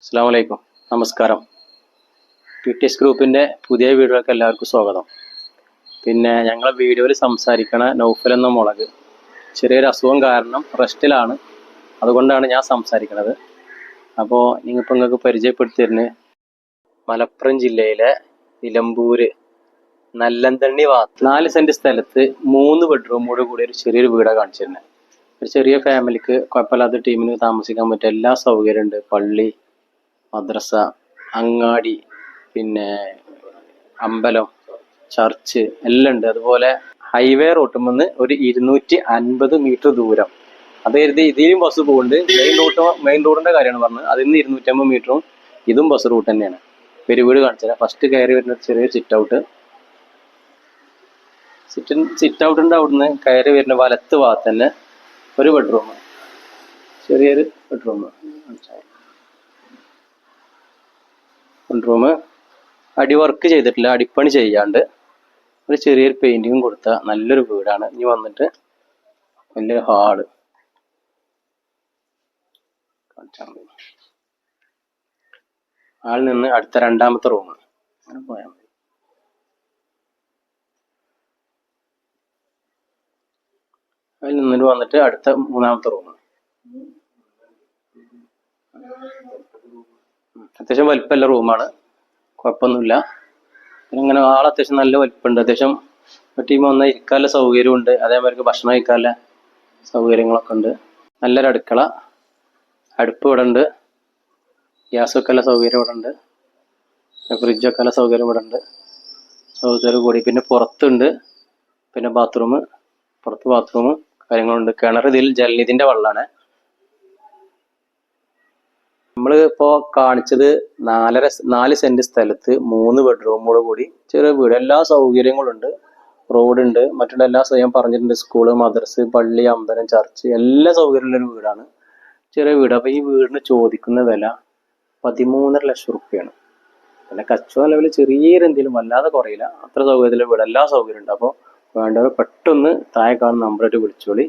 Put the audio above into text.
അസ്സലാമു അലൈക്കും. നമസ്കാരം. PTS ഗ്രൂപ്പിൻ്റെ പുതിയ വീഡിയോയിലേക്ക് എല്ലാവർക്കും സ്വാഗതം. പിന്നെ ഞങ്ങളെ വീഡിയോയിൽ സംസാരിക്കണ നൗഫൽ എന്ന മുളക് ചെറിയൊരു അസുഖം കാരണം റെസ്റ്റിലാണ്. അതുകൊണ്ടാണ് ഞാൻ സംസാരിക്കുന്നത്. അപ്പോൾ നിങ്ങൾക്ക് പരിചയപ്പെടുത്തിയിരുന്നത് മലപ്പുറം ജില്ലയിലെ നിലമ്പൂര് നല്ലന്തണ്ണി ഭാഗത്ത് 4 സെൻറ്റ് സ്ഥലത്ത് 3 ബെഡ്റൂമോട് കൂടി ഒരു ചെറിയൊരു വീടാണ് കാണിച്ചിരുന്നത്. ഒരു ചെറിയ ഫാമിലിക്ക് കുഴപ്പമില്ലാത്ത ടീമിന് താമസിക്കാൻ പറ്റിയ എല്ലാ സൗകര്യമുണ്ട്. പള്ളി, മദ്രസ, അങ്ങാടി, പിന്നെ അമ്പലം, ചർച്ച് എല്ലാം ഉണ്ട്. അതുപോലെ ഹൈവേ റൂട്ടിൽ നിന്ന് ഒരു 250 മീറ്റർ ദൂരം. അത് കരുതി ഇതിലും ബസ് പോകുന്നുണ്ട്. മെയിൻ റോഡിന്റെ കാര്യമാണ് പറഞ്ഞത്. അതിൽ നിന്ന് 250 മീറ്ററും ഇതും ബസ് റൂട്ട് തന്നെയാണ്. വീട് കാണിച്ചത് ഫസ്റ്റ് കയറി വരുന്ന ചെറിയൊരു സിറ്റ് ഔട്ടിന്റെ അവിടുന്ന് കയറി വരുന്ന വലത്ത് ഭാഗത്ത് തന്നെ ഒരു ബെഡ്റൂം, ചെറിയൊരു ബെഡ്റൂം. അടി വർക്ക് ചെയ്തിട്ടില്ല, അടിപ്പണി ചെയ്യാണ്ട് ഒരു ചെറിയൊരു പെയിന്റിങ്ങും കൊടുത്ത നല്ലൊരു വീടാണ്. ഇനി വന്നിട്ട് വലിയൊരു ഹാള് ഹാളിൽ നിന്ന് അടുത്ത രണ്ടാമത്തെ റൂം അങ്ങനെ പോയാൽ മതി. അതിൽ നിന്നിട്ട് വന്നിട്ട് അടുത്ത മൂന്നാമത്തെ റൂം. അത്യാവശ്യം വലിപ്പമുള്ള റൂമാണ്, കുഴപ്പമൊന്നുമില്ല. പിന്നെ ഇങ്ങനെ ആൾ അത്യാവശ്യം നല്ല വലിപ്പമുണ്ട്. അത്യാവശ്യം ടീം വന്നാൽ ഇരിക്കാനുള്ള സൗകര്യമുണ്ട്. അതേമാതിരി ഭക്ഷണം കഴിക്കാനുള്ള സൗകര്യങ്ങളൊക്കെ ഉണ്ട്. നല്ലൊരു അടുക്കള, അടുപ്പ് ഇവിടെ ഉണ്ട്. ഗ്യാസ് വെക്കാനുള്ള സൗകര്യം ഇവിടെ ഉണ്ട്. ഫ്രിഡ്ജ് വെക്കാനുള്ള സൗകര്യം ഇവിടെ ഉണ്ട്. സൗകര്യം കൂടി പിന്നെ പുറത്തുണ്ട്. പിന്നെ പുറത്ത് ബാത്റൂം കാര്യങ്ങളുണ്ട്. കിണർ ഇതിൽ ജലനിധിൻ്റെ വെള്ളമാണ്. നമ്മൾ ഇപ്പോൾ കാണിച്ചത് 4 സെന്റ് സ്ഥലത്ത് 3 ബെഡ്റൂമോട് കൂടി ചെറിയ വീട്. എല്ലാ സൗകര്യങ്ങളുണ്ട്. റോഡുണ്ട്, മറ്റുള്ള എല്ലാ സ്വയം പറഞ്ഞിട്ടുണ്ട്. സ്കൂള്, മദ്രസ്, പള്ളി, അമ്പലം, ചർച്ച് എല്ലാ സൗകര്യമുള്ളൊരു വീടാണ്. ചെറിയ വീട്. അപ്പോൾ ഈ വീടിന് ചോദിക്കുന്ന വില 13.5 ലക്ഷം റുപ്യാണ്. പിന്നെ കച്ചവട ലെവലിൽ ചെറിയൊരു എന്തെങ്കിലും വല്ലാതെ കുറയില്ല. അത്ര സൗകര്യത്തിലുള്ള വീട്, എല്ലാ സൗകര്യം ഉണ്ട്. അപ്പോൾ വേണ്ടവർ പെട്ടെന്ന് താഴെ കാണുന്ന നമ്പറായിട്ട് വിളിച്ചോളി.